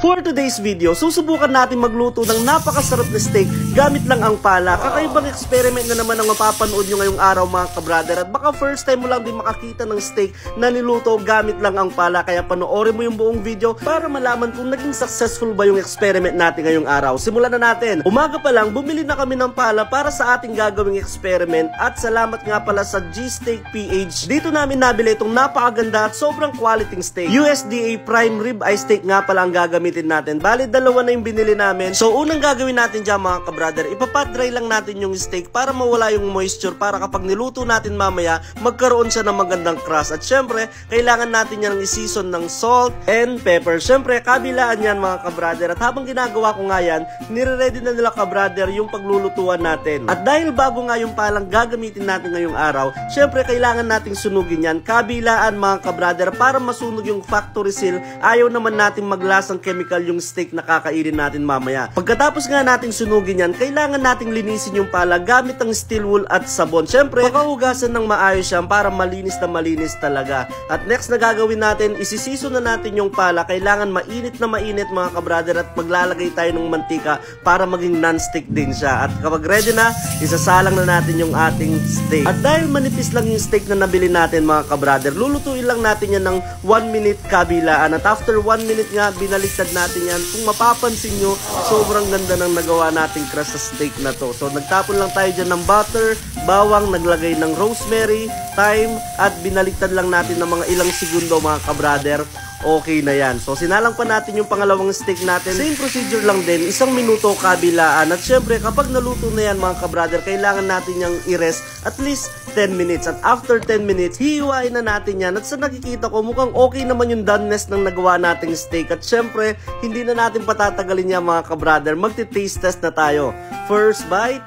For today's video, susubukan natin magluto ng napakasarap na steak gamit lang ang pala. Kakaibang experiment na naman ang mapapanood nyo ngayong araw mga kabrader. At baka first time mo lang din makakita ng steak na niluto gamit lang ang pala. Kaya panoorin mo yung buong video para malaman kung naging successful ba yung experiment natin ngayong araw. Simulan na natin. Umaga pa lang, bumili na kami ng pala para sa ating gagawing experiment. At salamat nga pala sa G-Steak PH. Dito namin nabili itong napakaganda at sobrang quality steak. USDA Prime Rib Eye Steak nga pala ang gagamitin natin. Bali, dalawa na yung binili namin. So, unang gagawin natin dyan mga kabrader, ipapat dry lang natin yung steak para mawala yung moisture para kapag niluto natin mamaya, magkaroon siya ng magandang crust. At syempre, kailangan natin yan i-season ng salt and pepper. Syempre, kabilaan yan mga kabrader. At habang ginagawa ko nga yan, nire-ready na nila kabrader yung paglulutuan natin. At dahil bago nga yung palang gagamitin natin ngayong araw, syempre, kailangan nating sunugin yan. Kabilaan mga kabrader, para masunog yung factory seal, ayaw naman natin maglasang chemical yung steak na kakainin natin mamaya. Pagkatapos nga natin sunugin yan, kailangan nating linisin yung pala gamit ang steel wool at sabon. Syempre, pakahugasan ng maayos yan para malinis na malinis talaga. At next na gagawin natin, isisiso na natin yung pala. Kailangan mainit na mainit mga kabrader at maglalagay tayo ng mantika para maging non-stick din siya. At kapag ready na, isasalang na natin yung ating steak. At dahil manipis lang yung steak na nabili natin mga kabrader, lulutuin lang natin yan ng 1 minute kabilaan. At after 1 minute nga, binaliktad natin yan. Kung mapapansin nyo, sobrang ganda ng nagawa nating crust sa steak na to. So, nagtapon lang tayo dyan ng butter, bawang, naglagay ng rosemary, thyme, at binaliktad lang natin ng mga ilang segundo mga kabrader. Okay na yan. So, sinalang pa natin yung pangalawang steak natin. Same procedure lang din, 1 minuto kabilaan. At syempre, kapag naluto na yan mga kabrader, kailangan natin yung i-rest at least 10 minutes. At after 10 minutes, hihiwain na natin yan. At sa nakikita ko, mukhang okay naman yung doneness ng nagawa nating steak. At syempre, hindi na natin patatagalin yan mga kabrader. Magti-taste test na tayo. First bite.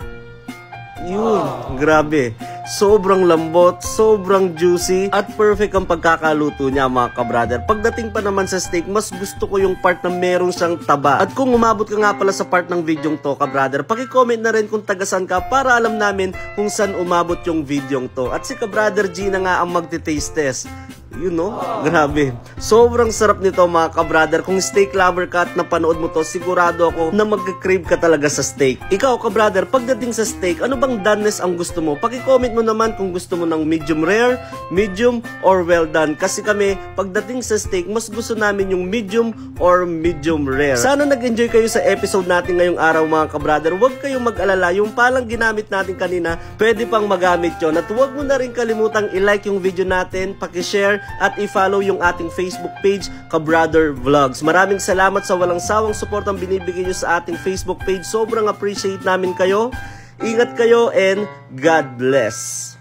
Yun, grabe. Sobrang lambot, sobrang juicy, at perfect ang pagkakaluto niya mga kabrader. Pagdating pa naman sa steak, mas gusto ko yung part na meron siyang taba. At kung umabot ka nga pala sa part ng video to kabrader, paki-comment na rin kung tagasan ka para alam namin kung saan umabot yung video to. At si kabrader G na nga ang magti-taste test. You know, grabe. Sobrang sarap nito mga kabrader. Kung steak lover ka at napanood mo to, sigurado ako na mag-crave ka talaga sa steak. Ikaw kabrader, pagdating sa steak, ano bang doneness ang gusto mo? Paki-comment mo naman kung gusto mo ng medium rare, medium, or well done. Kasi kami, pagdating sa steak, mas gusto namin yung medium or medium rare. Sana nag-enjoy kayo sa episode natin ngayong araw mga kabrader. Huwag kayong mag-alala, yung palang ginamit natin kanina, pwede pang magamit yon. At huwag mo na rin kalimutang i-like yung video natin, paki-share, at i-follow yung ating Facebook page, Kabrother Vlogs. Maraming salamat sa walang sawang support ang binibigay nyo sa ating Facebook page. Sobrang appreciate namin kayo. Ingat kayo and God bless.